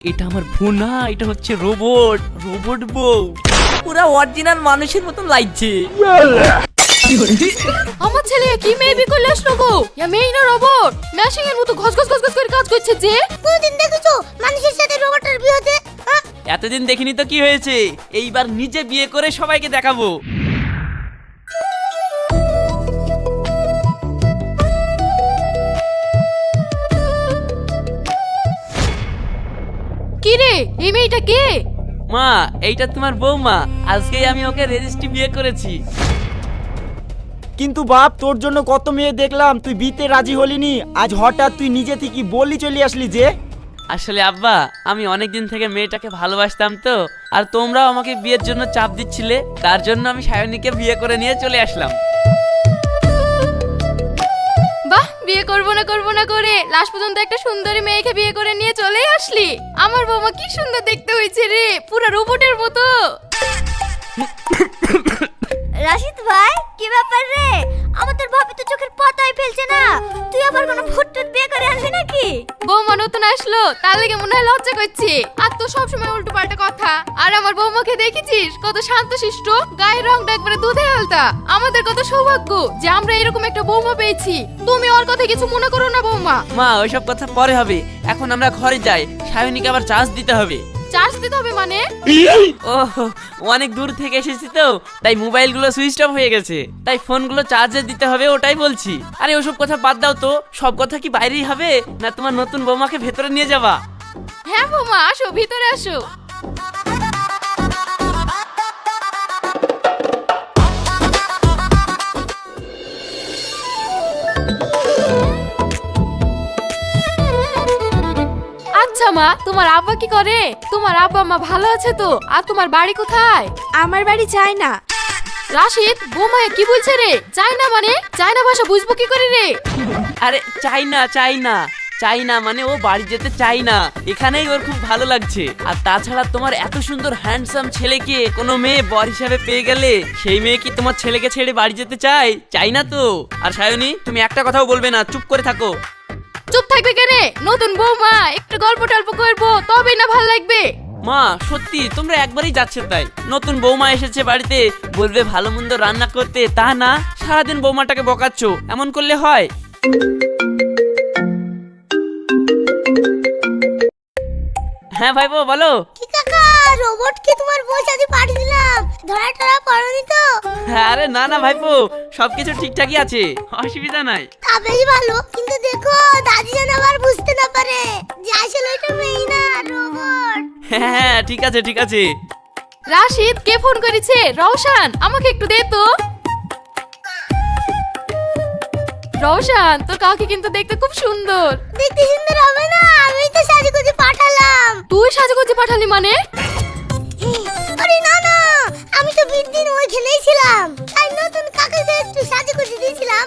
এটা আমার বউ না, এটা হচ্ছে রোবট। রোবট বউ পুরা অরিজিনাল মানুষের মতন লাগছে। আমার ছেলে কি মেয়ে বিয়ে করলে আসলো গো? ইয়া মেয়ে না রোবট? ম্যাশিং এর মতো ঘস ঘস ঘস ঘস করে কাজ করছে যে। কোনদিন দেখেছো মানুষের সাথে রোবটের বিয়ে হতে? এতদিন দেখিনি তো কি হয়েছে, এইবার নিজে বিয়ে করে সবাইকে দেখাবো। কি রে, এই মেয়েটা কে? মা, এইটা তোমার বৌমা। আজকেই আমি ওকে রেজিস্ট্রি বিয়ে করেছি। কিন্তু বাপ, তোর জন্য কত মেয়ে দেখলাম, তুই বিতে রাজি হলিনি, আজ হঠাৎ তুই নিজে থেকে বললি চলে আসলি যে? আসলে আব্বা, আমি অনেকদিন থেকে মেয়েটাকে ভালোবাসতাম তো, আর তোমরাও আমাকে বিয়ের জন্য চাপ দিচ্ছিলে, তার জন্য আমি সায়নীকে বিয়ে করে নিয়ে চলে আসলাম। বাহ, বিয়ে করবো না করে লাস্ট পর্যন্ত একটা সুন্দরী মেয়েকে বিয়ে করে নিয়ে চলেই আসলি। আমার বৌমা কি সুন্দর দেখতে হয়েছে রে, পুরো রোবটের মতো। রাশিদ ভাই, কি ব্যাপার রে? আমাদের ভাবি তো চোখের পাতায় ফেলছে না। তুই আবার কোনো ভুট্টুট বিয়ে করে আনবি নাকি? বৌমা নতুন আসলো, তার লেগে মনে হয় লজ্জা করছে। আর তো সবসময় উল্টো পাল্টা কথা। আর আমার বৌমাকে দেখেছিস কত শান্তশিষ্ট, গায়ের রংটা একবারে দুধে আলতা। আমাদের কত সৌভাগ্য যে আমরা এরকম একটা বৌমা পেয়েছি। তুমি ওর কথা কিছু মনে করো না বৌমা। মা, ওইসব কথা পরে হবে, এখন আমরা ঘরে যাই, সায়নীকে আবার চার্জ দিতে হবে। চার্জ দিতে হবে মানে? ও, অনেক দূর থেকে এসেছি তো, তাই মোবাইলগুলো সুইচ অফ হয়ে গেছে, তাই ফোনগুলো চার্জে দিতে হবে, ওটাই বলছি। আরে ওসব কথা বাদ দাও তো, সব কথা কি বাইরেই হবে, না তোমার নতুন বৌমাকে ভেতরে নিয়ে যাবা? হ্যাঁ বৌমা, আসো ভিতরে আসো। আচ্ছা মা, তোমার আব্বা কি করে? তোমার আব্বা মা ভালো আছে তো? আর তোমার বাড়ি কোথায়? আমার বাড়ি চাই না। রাশিদ, বৌমা কি বলছে রে? চায়না মানে? চায়না ভাষা বুঝবো কি করে রে? আরে চাই না মানে ও বাড়ি যেতে চাই না, এখানেই ওর খুব ভালো লাগছে। আর তাছাড়া তোমার এত সুন্দর হ্যান্ডসাম ছেলেকে কোনো মেয়ে বর হিসাবে পেয়ে গেলে সেই মেয়ে কি তোমার ছেলেকে ছেড়ে বাড়ি যেতে চাই না তো। আর সায়নী, তুমি একটা কথাও বলবে না, চুপ করে থাকো। চুপ থাকবে কেন? নতুন বৌমা, একটু গল্প টল্প করবো, তবেই না ভালো লাগবে। মা সত্যি তোমরা একবারই যাচ্ছে, তাই নতুন বৌমা এসেছে বাড়িতে, বলবে ভালো মন্দ রান্না করতে, তা না সারাদিন বৌমাটাকে বকাচ্ছ, এমন করলে হয়? হ্যাঁ ভাইবো, বলো। কি কাকা, রোবটকে তোমার বউ সাথে পাঠিয়ে দিলাম, ধরা টরা পড়নি তো? আরে না না ভাইপো, সবকিছু ঠিকঠাকই আছে, অসুবিধা নাই। তা বেশ ভালো, কিন্তু দেখো দাদি যেন আবার বুঝতে না পারে যে আসলে ওইটা মেয়ে না রোবট। হ্যাঁ ঠিক আছে ঠিক আছে। রাশিদ, কে ফোন করেছে? রওশন, আমাকে একটু দে তো। রওশন, তোর কাউকে কিন্তু দেখতে খুব সুন্দর। দেখতে সুন্দর হবে না? আমি তো সাজুগুজু পাঠালাম। তুই সাজুগুজু পাঠালি মানে? আরে না না, আমি তো বিয়ের দিন ওইখানেই ছিলাম, তাই নতুন কাকাকে একটু সাজুগুজু দিয়েছিলাম।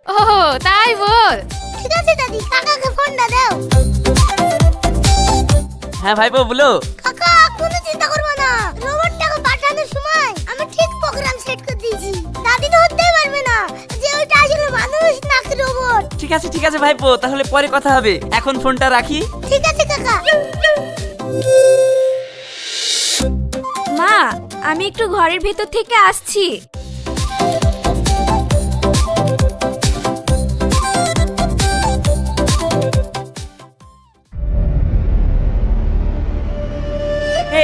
ও তাই বল। ঠিক আছে দাদি, কাকাকে ফোনটা দাও। হ্যাঁ ভাইপো, বলো। কাকা, কোনো চিন্তা করবো না, রোবটটাকে পাঠানোর সময় আমি ঠিক প্রোগ্রাম সেট করে দিয়েছি। দাদি তো হতেই পারবে না যে ওইটা আসলে মানুষ নাকি রোবট। ঠিক আছে ভাইপো, তাহলে পরে কথা হবে, এখন ফোনটা রাখি। ঠিক আছে কাকা। মা, আমি একটু ঘরের ভেতর থেকে আসছি।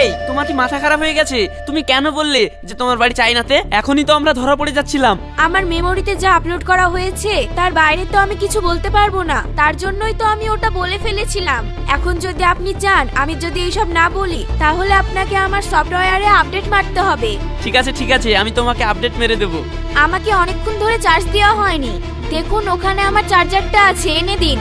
এই, তোমার কি মাথা খারাপ হয়ে গেছে? তুমি কেন বললে যে তোমার বাড়ি চাইনাতে? এখনই তো আমরা ধরা পড়ে যাচ্ছিলাম। আমার মেমোরিতে যা আপলোড করা হয়েছে তার বাইরে তো আমি কিছু বলতে পারবো না, তার জন্যই তো আমি ওটা বলে ফেলেছিলাম। এখন যদি আপনি চান আমি যদি এইসব না বলি, তাহলে আপনাকে আমার সফটওয়্যারে আপডেট মারতে হবে। ঠিক আছে, আমি তোমাকে আপডেট মেরে দেবো। আমাকে অনেকক্ষণ ধরে চার্জ দেওয়া হয়নি, দেখুন ওখানে আমার চার্জারটা আছে, এনে দিন।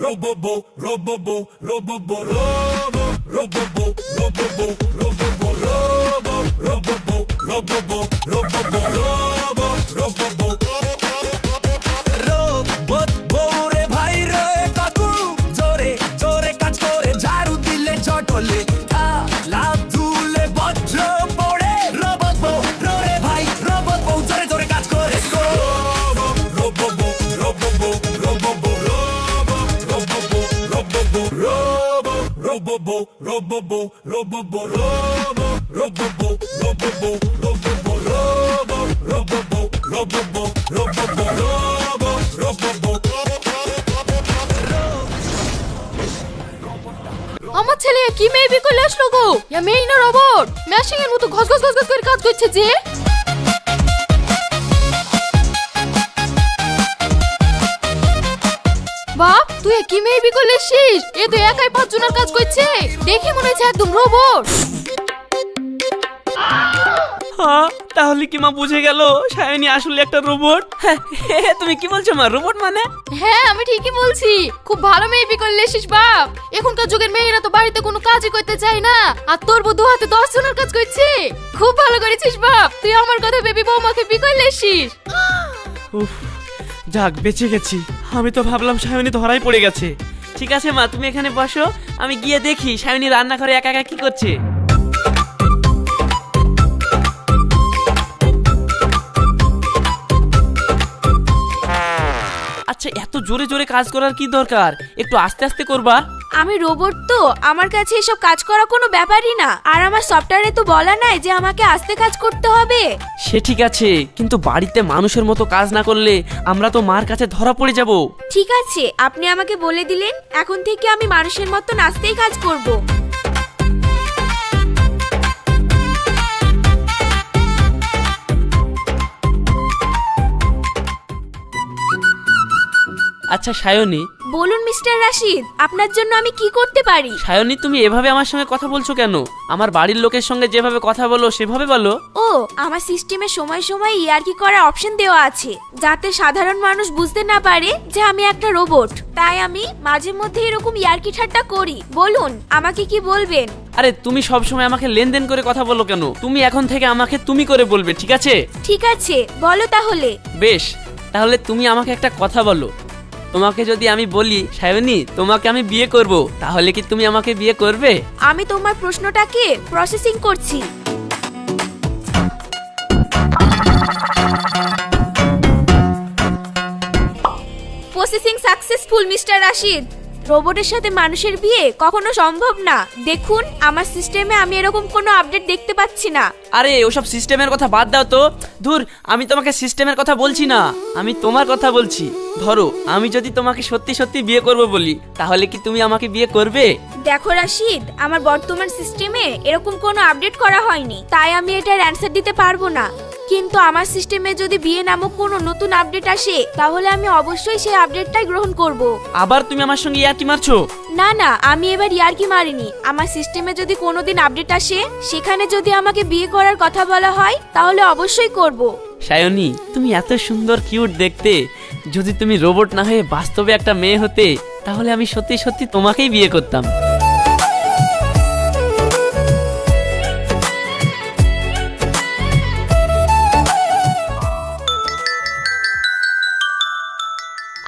Robobo, robobo, robobo, robo, robobo, robobo, robobo, robo, robobo, robobo, robobo, robo, robobo, robo. robo, robo, robo, robo, robo, robo, robo, robo, robo, robo, robo, robo, আমার ছেলে কি মেয়ে বিয়ে করলে আসলো গো? ইয়া মেয়ে না রোবট? ম্যাশিং এর মতো ঘস ঘস ঘস ঘস করে কাজ করছে যে। বাপ তুই কি মেয়ে বিয়ে করলে এসেছিস? এ তো একাই 5 জনের কাজ করছে, দেখে মনে হচ্ছে একদম রোবট। হ্যাঁ তাহলে কি মা বুঝে গেল সায়নী আসলে একটা রোবট? তুমি কি বলছো মা, রোবট মানে? হ্যাঁ আমি ঠিকই বলছি, খুব ভালো মেয়ে বিয়ে করলে এসেছিস বাপ। এখনকার যুগের মেয়েরা তো বাড়িতে কোনো কাজই করতে চায় না, আর তোর বউ 2 হাতে 10 জনের কাজ করছে। খুব ভালো করেছিস বাপ, তুই আমার কথা ভেবে বৌমাকে বিয়ে করলে এসেছিস। উফ, যাক বেঁচে গেছি। আমি তো ভাবলাম সায়নী ধরাই পড়ে গেছে। ঠিক আছে মা তুমি এখানে বসো, আমি গিয়ে দেখি সায়নী রান্নাঘরে একা একা কি করছে। আচ্ছা এত জোরে জোরে কাজ করার কি দরকার, একটু আস্তে আস্তে করবা। আমি রোবট তো, আমার কাছে এসব কাজ করা কোনো ব্যাপারই না। আর আমার সফটওয়্যারে তো বলা নাই যে আমাকে আস্তে কাজ করতে হবে। সে ঠিক আছে, কিন্তু বাড়িতে মানুষের মতো কাজ না করলে আমরা তো মার কাছে ধরা পড়ে যাব। ঠিক আছে আপনি আমাকে বলে দিলেন, এখন থেকে আমি মানুষের মতো আস্তেই কাজ করব। আচ্ছা সায়নী, বলুন মিস্টার রাশিদ, আপনার জন্য আমি কি করতে পারি? সায়নী তুমি এভাবে আমার সঙ্গে কথা বলছো কেন? আমার বাড়ির লোকের সঙ্গে যেভাবে কথা বলো সেভাবে বলো। ও আমার সিস্টেমে সময় সময় ইয়ার্কি করার অপশন দেওয়া আছে, যাতে সাধারণ মানুষ বুঝতে না পারে যে আমি একটা রোবট। তাই আমি মাঝে মধ্যে এরকম ইয়ার্কি ঠাট্টা করি। বলুন আমাকে কি বলবেন? আরে তুমি সব সময় আমাকে লেনদেন করে কথা বলো কেন? তুমি এখন থেকে আমাকে তুমি করে বলবে, ঠিক আছে? ঠিক আছে বলো তাহলে। বেশ, তাহলে তুমি আমাকে একটা কথা বলো। তোমাকে যদি আমি বলি সায়নী তোমাকে আমি বিয়ে করব, তাহলে কি তুমি আমাকে বিয়ে করবে? আমি তোমার প্রশ্নটাকে প্রসেসিং করছি। Processing successful mister Rashid. রোবটের সাথে মানুষের বিয়ে কখনো সম্ভব না। দেখুন আমার সিস্টেমে আমি এরকম কোনো আপডেট দেখতে পাচ্ছি না। আরে ওসব সিস্টেমের কথা বাদ দাও তো। ধুর, আমি তোমাকে সিস্টেমের কথা বলছি না, আমি তোমার কথা বলছি। ধরো আমি যদি তোমাকে সত্যি সত্যি বিয়ে করব বলি, তাহলে কি তুমি আমাকে বিয়ে করবে? দেখো রাশিদ, আমার বর্তমান সিস্টেমে এরকম কোনো আপডেট করা হয়নি, তাই আমি এটার অ্যানসার দিতে পারবো না। কিন্তু আমার সিস্টেমে যদি বিয়ে নামক কোনো নতুন আপডেট আসে, তাহলে আমি অবশ্যই সেই আপডেটটাই গ্রহণ করব। আবার তুমি আমার সঙ্গে ইয়ার্কি মারছো? না না, আমি এবার ইয়ার্কি মারিনি। আমার সিস্টেমে যদি কোনোদিন আপডেট আসে, সেখানে যদি আমাকে বিয়ে করার কথা বলা হয়, তাহলে অবশ্যই করব। সায়নী তুমি এত সুন্দর কিউট দেখতে, যদি তুমি রোবট না হয়ে বাস্তবে একটা মেয়ে হতে, তাহলে আমি সত্যি সত্যি তোমাকেই বিয়ে করতাম।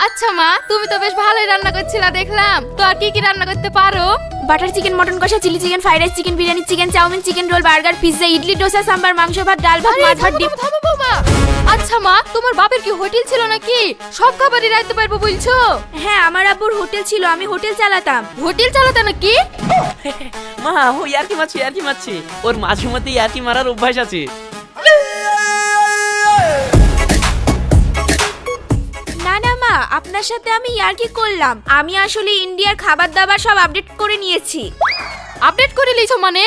আচ্ছা মা, তুমি তো বেশ ভালোই রান্না করছিলা দেখলাম, তো আর কি কি রান্না করতে পারো? বাটার চিকেন, মটন কষা, chilli chicken, fried rice, chicken biryani, chicken chow mein, chicken roll, burger, pizza, idli, dosa, sambar, মাংস ভাত, ডাল ভাত, আরে, মাছ ভাত, থামো, ডিম। থামো, থামো, বৌমা। আচ্ছা মা, তোমার বাপের কি হোটেল ছিল নাকি? সব খাবারই রাখতে পারবো বলছো? হ্যাঁ আমার আব্বুর হোটেল ছিল, আমি হোটেল চালাতাম। হোটেল চালাতে নাকি? মা ও ইয়ার্কি মারছে, ইয়ার্কি মারছে। ওর মাঝে মধ্যে ইয়ার্কি মারার অভ্যাস আছে। না না মা, আপনার সাথে আমি ইয়ার্কি করলাম। আমি আসলে ইন্ডিয়ার খাবার দাবার সব আপডেট করে নিয়েছি। আপডেট করে লিছো মানে?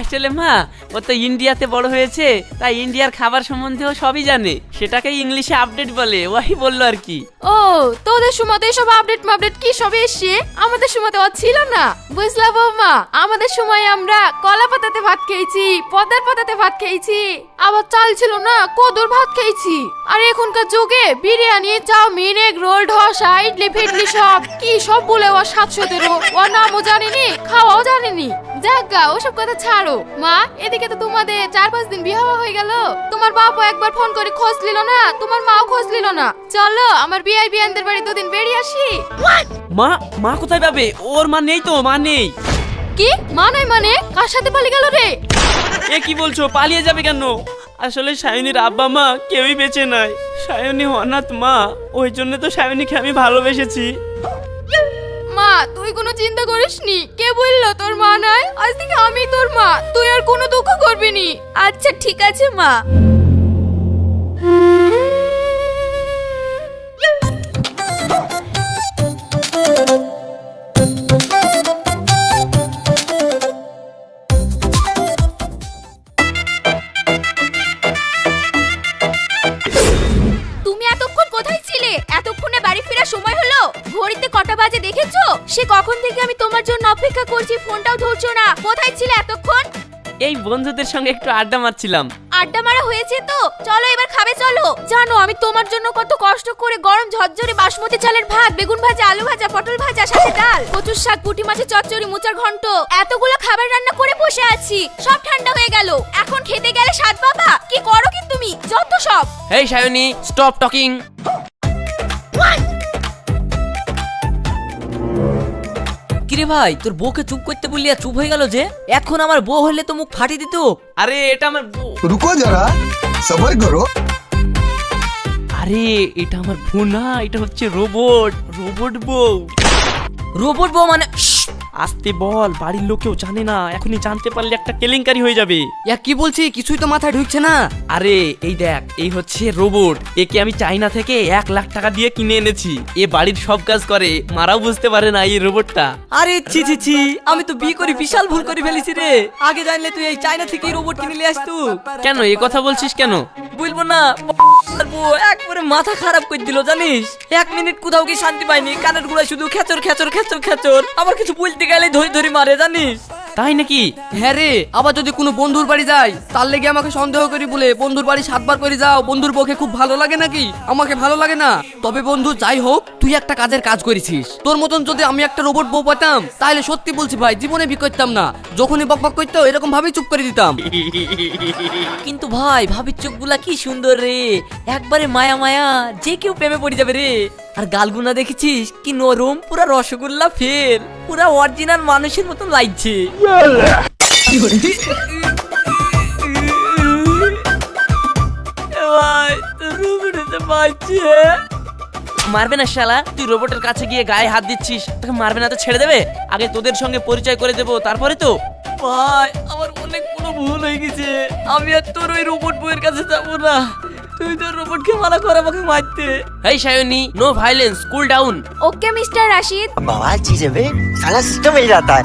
আসলে মা ও তো ইন্ডিয়াতে বড় হয়েছে, তাই ইন্ডিয়ার খাবার সম্বন্ধেও সবই জানে। সেটাকে ইংলিশে আপডেট বলে, ওই বললো আর কি। ও তোদের সময় তো এসব আপডেট মাপডেট কি সব এসছে, আমাদের সময় তো ছিল না, বুঝলা বৌমা? আমাদের সময় আমরা কলা পাতাতে ভাত খেয়েছি, পদ্মার পাতাতে ভাত খেয়েছি, আবার চাল ছিল না, কদুর ভাত খেয়েছি। আর এখনকার যুগে biryani, chow mein, egg roll, dosa, idli ফিডলি সব কি সব বলে ও 717 ও নামও জানিনি, খাওয়াও জানিনি। যাগা ওসব কথা ছাড়ো মা, এদিকে তো তোমাদের 4-5 দিন বিয়ে হয়ে গেল, তোমার বাপও একবার ফোন করে খোঁজ নিল না, তোমার মাও খোঁজ নিল না। চলো আমার বিয়ে বিয়ানদের বাড়ি 2 দিন বেরিয়ে আসি। মা মা কোথায় পাবে? ওর মা নেই তো, মা নেই। কি মা নাই মানে? কার সাথে পালিয়ে গেল রে? এ কি বলছো, পালিয়ে যাবে কেন? আসলে সায়নীর আব্বা মা কেউই বেঁচে নাই। সায়নী অনাথ মা, ওই জন্য তো সায়নীকে আমি ভালোবেসেছি। মা তুই কোনো চিন্তা করিসনি। কে বললো তোর মা নাই? আজ থেকে আমি তোর মা, তুই আর কোনো দুঃখ করবি নি। আচ্ছা ঠিক আছে মা। তুমি এতক্ষণ কোথায় ছিলে? এতক্ষণে বাড়ি ফেরার সময় হলো? ঘড়িতে কটা বাজে দেখেছো? সে কখন থেকে আমি তোমার জন্য অপেক্ষা করছি, ফোনটাও ধরছো না। কোথায় ছিলে এতক্ষণ? এই বন্ধুদের সঙ্গে একটু আড্ডা মারছিলাম। আড্ডা মারা হয়েছে তো, চলো এবার খাবে চলো। জানো আমি তোমার জন্য কত কষ্ট করে গরম ঝরঝরে বাসমতি চালের ভাত, বেগুন ভাজা, আলু ভাজা, পটল ভাজা, সাথে ডাল, কচুর শাক, পুঁটি মাছের চচ্চড়ি, মোচার ঘন্ট, এতগুলো খাবার রান্না করে বসে আছি। সব ঠান্ডা হয়ে গেল। এখন খেতে গেলে স্বাদ পাবা? কি করো কি তুমি? যত সব। এই সায়নী, স্টপ টকিং। কিরে ভাই, তোর বউকে চুপ করতে বললিয়া চুপ হয়ে গেল যে? এখন আমার বউ হলে তো মুখ ফাটিয়ে দিত। আরে এটা আমার বউ। रुको जरा सबर करो। আরে এটা আমার বউ না, এটা হচ্ছে রোবট। রোবট বউ। রোবট বউ মানে? আস্তে বল, বাড়ির লোকেও জানে না। এখনই জানতে পারলে একটা কেলেঙ্কারি হয়ে যাবে। ইয়া কি বলছি, কিছুই তো মাথায় ঢুকছে না। আরে এই দেখ, এই হচ্ছে রোবট। একে আমি চাইনা থেকে 1 লাখ টাকা দিয়ে কিনে এনেছি। এ বাড়ির সব কাজ করে, মারাও বুঝতে পারে না এই রোবটটা। আরে ছি ছি ছি, আমি তো বিয়ে করে বিশাল ভুল করে ফেলেছি রে। আগে জানলে তুই এই চায়না থেকে রোবট কিনে নিয়ে আসতু। কেন এই কথা বলছিস কেন? বলবো না, বউ একবারে মাথা খারাপ করে দিল জানিস। 1 মিনিট কোথাও কি শান্তি পাইনি, কানের গুড়ায় শুধু খেচর খেচর খেচর খেচর। আবার কিছু বলতে গেলে ধরি ধরি মারে জানিস। তাই নাকি? হ্যাঁ রে, আবার যদি কোনো বন্ধুর বাড়ি যাই তার লেগে আমাকে সন্দেহ করি বলে বন্ধুর বাড়ি 7 বার করে যাও। বন্ধুর বউকে খুব ভালো লাগে নাকি? আমাকে ভালো লাগে না। তবে বন্ধু যাই হোক, তুই একটা কাজের কাজ করেছিস। তোর মতন যদি আমি একটা রোবট বউ পেতাম তাহলে সত্যি বলছি ভাই, জীবনে বি করতাম না। যখনই বকবক করতো এরকম ভাবেই চুপ করে দিতাম। কিন্তু ভাই, ভাবির চোখগুলা কি সুন্দর রে, একবারে মায়া মায়া, যে কেউ প্রেমে পড়ে যাবে রে। আর গালগুনা দেখেছিস কি নরম, পুরা রসগোল্লা ফের, পুরা অরিজিনাল মানুষের মতন লাগছে। ভাই তোর রুমে পাচ্ছে। মারবে না শালা, তুই রোবটের কাছে গিয়ে গায়ে হাত দিচ্ছিস। তোকে মারবে না তো ছেড়ে দেবে? আগে তোদের সঙ্গে পরিচয় করে দেবো, তারপরে তো। ভাই আমার অনেক বড় ভুল হয়ে গেছে, আমি আর তোর ওই রোবট বউয়ের কাছে যাবো না। তুই তোর রোবটকে মানা কর আমাকে মারতে। এই Sayani, no violence, cool down. Okay mister Rashid. बवाल चीज है बे, साला सिस्टम मिल जाता है।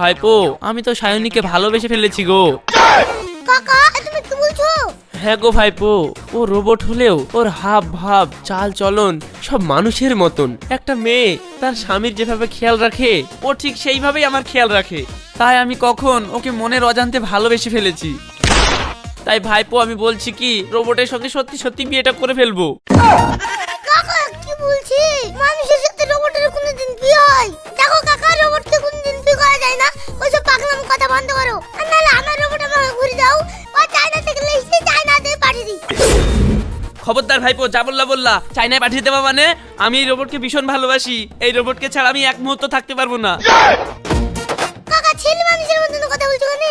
ভাইপো, আমি তো সায়নীকে ভালোবেসে ফেলেছি গো। কাকা তুমি কি বলছো? হ্যাঁ গো ভাইপো, ও রোবট হলেও ওর হাব ভাব, চাল চলন সব মানুষের মতন। একটা মেয়ে তার স্বামীর যেভাবে খেয়াল রাখে, ও ঠিক সেইভাবেই আমার খেয়াল রাখে। তাই আমি কখন ওকে মনের অজান্তে ভালোবেসে ফেলেছি। তাই ভাইপো আমি বলছি কি, রোবটের সঙ্গে সত্যি সত্যি বিয়েটা করে ফেলবো। কাকা কি বলছি? মানুষের সাথে রোবটের কোনোদিন বিয়ে হয়? দেখো কাকা, রোবটকে কোনোদিন বিয়ে করা যায় না। ওইসব পাগলাম কথা বন্ধ করো, আর নাহলে আমার রোবট আমাকে ঘুরে দাও। ও চায়না থেকে লেসে চায়নাতে পাঠিয়ে দিই। খবরদার ভাইপো, যা বললা চাইনায় পাঠিয়ে দেবা মানে? আমি এই রোবটকে ভীষণ ভালোবাসি। এই রোবটকে ছাড়া আমি এক মুহূর্ত থাকতে পারবো না। কাকা ছেলে মানুষের মতন কথা বলছো কেন?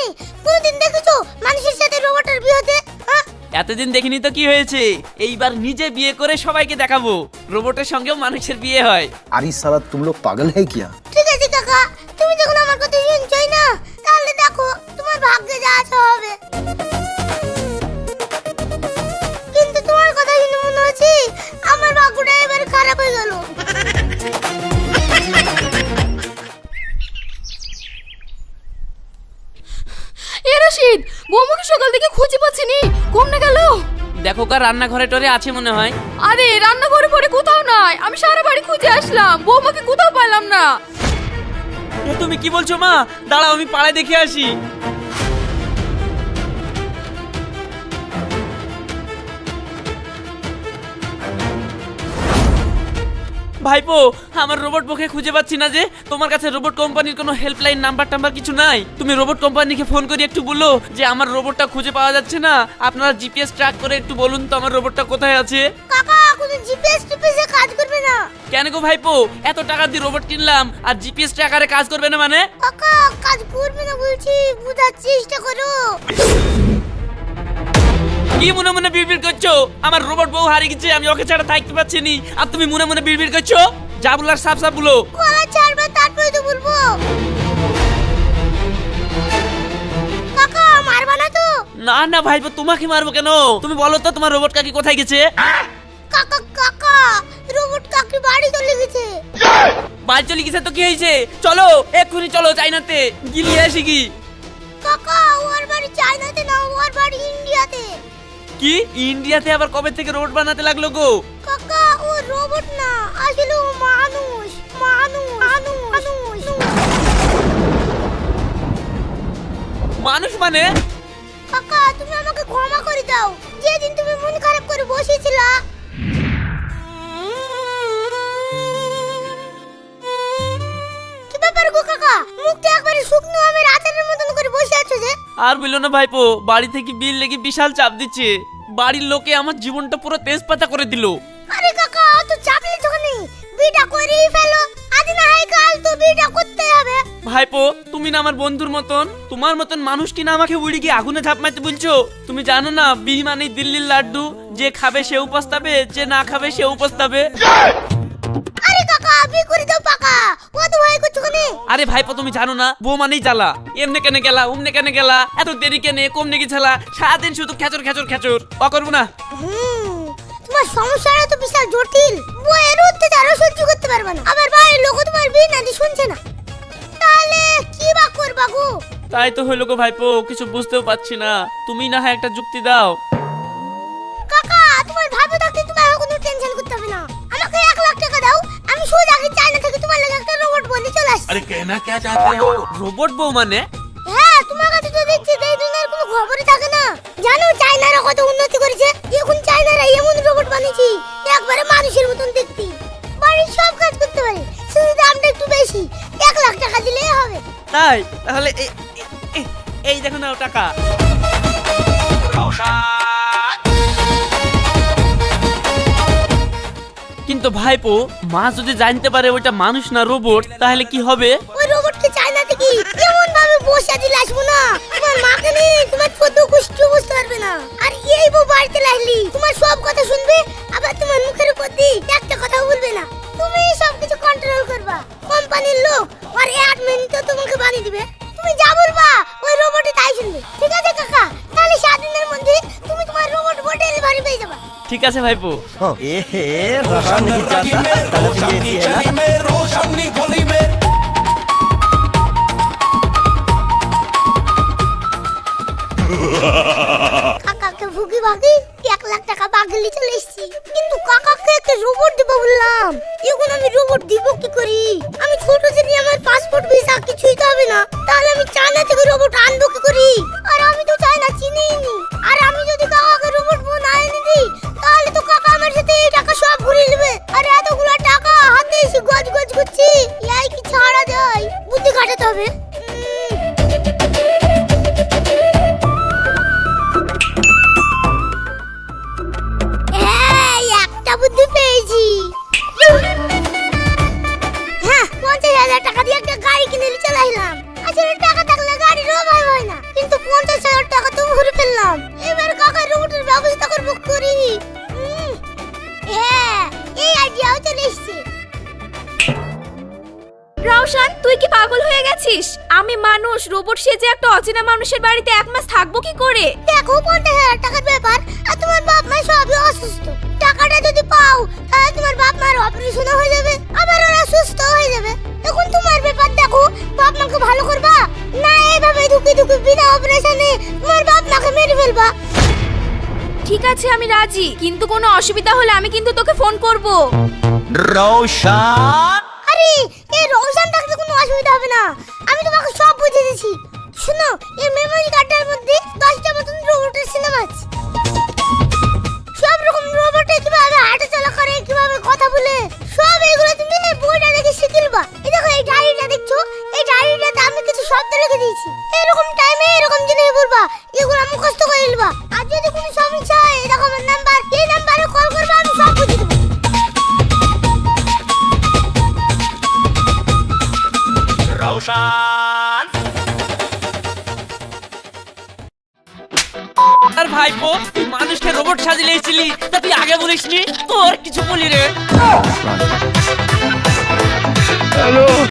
কোনোদিন দেখেছো মানুষের সাথে রোবটের বিয়ে হতে? হ্যাঁ? এতদিন দেখিনি তো কি হয়েছে, এইবার নিজে বিয়ে করে সবাইকে দেখাবো রোবটের সঙ্গেও মানুষের বিয়ে হয়। अरे साला तुम लोग पागल है क्या? ঠিক আছে কাকা, তুমি যখন আমার কথা শুনছই না, তাহলে দেখো তোমার ভাগ্যে যা আছে হবে। কিন্তু তোমার কথা শুনে মনে হচ্ছে আমার ভাগ্যটা এবার খারাপ হয়ে গেল। এ রাশিদ, বৌমাকে সকাল থেকে খুঁজে পাচ্ছিনি, কোনে গেল? দেখো কার রান্নাঘরে টরে আছে মনে হয়। আরে রান্নাঘরে পরে কোথাও নাই, আমি সারা বাড়ি খুঁজে আসলাম, বৌমাকে কোথাও পেলাম না। এ তুমি কি বলছো মা? দাঁড়াও আমি পাড়ায় দেখে আসি। ভাইপো, আমার রোবট বউকে খুঁজে পাচ্ছি না যে। তোমার কাছে রোবট কোম্পানির কোনো হেল্পলাইন নাম্বার টাম্বার কিছু নাই? তুমি রোবট কোম্পানিকে ফোন করে একটু বলো যে আমার রোবটটা খুঁজে পাওয়া যাচ্ছে না। আপনারা জিপিএস ট্র্যাক করে একটু বলুন তো আমার রোবটটা কোথায় আছে। কাকা কোনো জিপিএস টিপিএস কাজ করবে না। কেন গো ভাইপো, এত টাকা দিয়ে রোবট কিনলাম আর জিপিএস ট্র্যাকারে কাজ করবে না মানে? কাকা কাজ করবে না বলছি, বুঝার চেষ্টা করো। কি মনে মনে বিড়বিড় করছো? আমার রোবট বউ হারিয়ে গেছে, আমি ওকে ছাড়া থাকতে পারছি নি, আর তুমি মনে মনে বিড়বিড় করছো? যা বলার সাফ সাফ বলো। গলা ছাড়বে তারপরে তো বলবো। কাকা মারবা না তো? না না ভাইপো, তোমাকে মারবো কেন? তুমি বলো তো তোমার রোবট কাকি কোথায় গেছে? কাকা কাকা রোবট কাকি বাড়ি চলে গেছে। বাড়ি চলে গেছে তো কি হয়েছে? চলো এক্ষুনি চলো চাইনাতে গিলিয়ে আসি কি। কাকা ওর বাড়ি চায়নাতে না, ওর বাড়ি ইন্ডিয়াতে। কি ইন্ডিয়াতে আবার কবে থেকে রোবট বানাতে লাগলো গো? কাকা ও রোবট না, আসলে ও মানুষ মানুষ মানুষ মানুষ মানে? কাকা তুমি আমাকে ক্ষমা করে দাও, যেদিন তুমি মন খারাপ করে বসেছিলা। কি ব্যাপার গো কাকা, মুখটা একবারে শুকনো আমের আচারের মতন করে বসে আছো যে? আর বললো না ভাইপো, বাড়ি থেকে বিল লেগে বিশাল চাপ দিচ্ছে। বাড়ির লোকে আমার জীবনটা পুরো তেজপাতা করে দিল। আরে কাকা অত চাপ নিচ্ছ কেন? বিটা করেই ফেলো, আজ না হয় কাল তো বিটা করতে হবে। ভাইপো তুমি না আমার বন্ধুর মতন, তোমার মতন মানুষ কিনা আমাকে উড়ি গিয়ে আগুনে ঝাঁপ মারতে বলছো? তুমি জানো না বি মানে দিল্লির লাড্ডু, যে খাবে সে উপস্তাবে, যে না খাবে সে উপস্তাবে। আরে কাকা বি করে দাও পাকা, ও তো ভয় করছো কেন? আরে ভাইপো তুমি জানো না বউ মানেই জ্বালা, এমনে কেনে গেলা উমনে কেনে গেলা, এত দেরি কেনে কমনে গেছালা, সারাদিন শুধু খেচর খেচর খেচর। ও করবো না। তোমার সমস্যাটা তো বিশাল জটিল, বইয়ের অত্যাচারও সহ্য করতে পারবে না, আবার বাড়ির লোক তোমার বিয়ে নাদি শুনছে না, তাহলে কি বা করবা গো? তাই তো হইলো গো ভাইপো, কিছু বুঝতেও পারছি না, তুমি না হয় একটা যুক্তি দাও। কাকা তোমার ভাবে থাকতে তোমার কোনো টেনশন করতে হবে না, আমাকে 1 লাখ টাকা দাও, আমি সোজা চায়না থেকে তোমার লাগি একটা রোবট বলি চলে আসছি। अरे कहना क्या चाहते हो? রোবট বউ মানে? হ্যাঁ তোমার কাছে তো দেখছি এই দুনিয়ার কোনো খবরই থাকে না। জানো চায়নারা কত উন্নতি করেছে, এখন চায়নারা এমন রোবট বানিয়েছে একবারে মানুষের মতন দেখতে, বাড়ির সব কাজ করতে পারে, শুধু দামটা একটু বেশি, 1 লাখ টাকা দিলেই হবে। তাই তাহলে এই দেখো না টাকা। কিন্তু ভাইপো মা যদি জানতে পারে ওইটা মানুষ না রোবট, তাহলে কি হবে? ওই রোবটকে চায়না থেকে এমন ভাবে বসে দিলে আসবো না, তোমার মাকে নিয়ে তোমার 14 গোষ্ঠী বুঝতে পারবে না, আর এই বউ বাড়িতে লাগলি তোমার সব কথা শুনবে, আবার তোমার মুখের উপর দিয়ে একটা কথা বলবে না, তুমি সব কিছু কন্ট্রোল করবা, কোম্পানির লোক আর 1 মিনিটে তোমাকে বানিয়ে দিবে, তুমি যা বলবা ওই রোবটে তাই শুনবে। ঠিক আছে কাকা, তাহলে 7 দিনের মধ্যে তুমি তোমার রোবট ডেলিভারি পেয়ে যাবে। ঠিক আছে ভাইপো। रोशनी गली में কাকাকে ভুগি ভাগি 1 লাখ টাকা বাগলি চলে এসেছি, কিন্তু কাকাকে একটা রোবট দিব বললাম, এখন আমি রোবট দিব কি করি? আমি ছোট যদি আমার পাসপোর্ট ভিসা কিছুই তো হবে না, তাহলে আমি চায়না থেকে রোবট আনবো কি করি? আর আমি তো চায়না চিনিই নি, আর আমি যদি কাকাকে রোবট না এনে দিই তাহলে তো কাকা আমার সাথে এই টাকা সব ঘুরে নেবে, আর এতগুলো টাকা হাতে এসে গজ গজ করছি, এই কি ছাড়া যায়? বুদ্ধি কাটাতে হবে। একটা বুদ্ধি পেয়েছি। হ্যাঁ 50,000 টাকা দিয়ে একটা গাড়ি কিনে নিয়ে চলে আসলাম, আসলে টাকা থাকলে গাড়ির অভাব হয় না, কিন্তু 50,000 টাকা তো ভরে ফেললাম, এবার কাকার রোবটের ব্যবস্থা করবো করি। হ্যাঁ এই আইডিয়াও চলে এসছে। রওশন তুই কি পাগল হয়ে গেছিস? আমি মানুষ, রোবট সেজে একটা অচেনা মানুষের বাড়িতে 1 মাস থাকবো কি করে? দেখো 50,000 টাকার ব্যাপার, আর তোমার বাপ মা সবই অসুস্থ, টাকাটা যদি পাও তাহলে তোমার বাপ মার অপারেশন হয়ে যাবে, আবার ওরা সুস্থ হয়ে যাবে, এখন তোমার ব্যাপার দেখো, বাপ মাকে ভালো করবা না এইভাবে ধুকে ধুকে বিনা অপারেশনে তোমার বাপ মাকে মেরে ফেলবা? ঠিক আছে আমি রাজি, কিন্তু কোনো অসুবিধা হলে আমি কিন্তু তোকে ফোন করব। রোশন আরে এই রওশন থাকলে কোনো অসুবিধা হবে না, আমি তোমাকে সব বুঝিয়ে দিচ্ছি। শুনো এই মেমোরি কার্ডের মধ্যে 10টা মতন রোবটের সিনেমা আছে, সব রকম রোবটে কিভাবে হাঁটা চলা করে, কিভাবে কথা বলে, সব এগুলো তুমি বইটা দেখে শিখলবা। এই দেখো এই ডায়েরিটা দেখছো, এই ডায়েরিটাতে আমি কিছু শব্দ লিখে দিয়েছি, এরকম টাইমে এরকম জিনিস বলবা, এগুলো মুখস্থ করে নিলবা, আর যদি কোনো সমস্যা হয় এই দেখো আমার নাম্বার, এই নাম্বারে কল করবা, আমি সব বুঝিয়ে দেবো। रोशन আর ভাইপো তুই মানুষকে রোবট সাজিয়েছিলি তা তুই আগে বলিসনি তোর কিছু বলি রে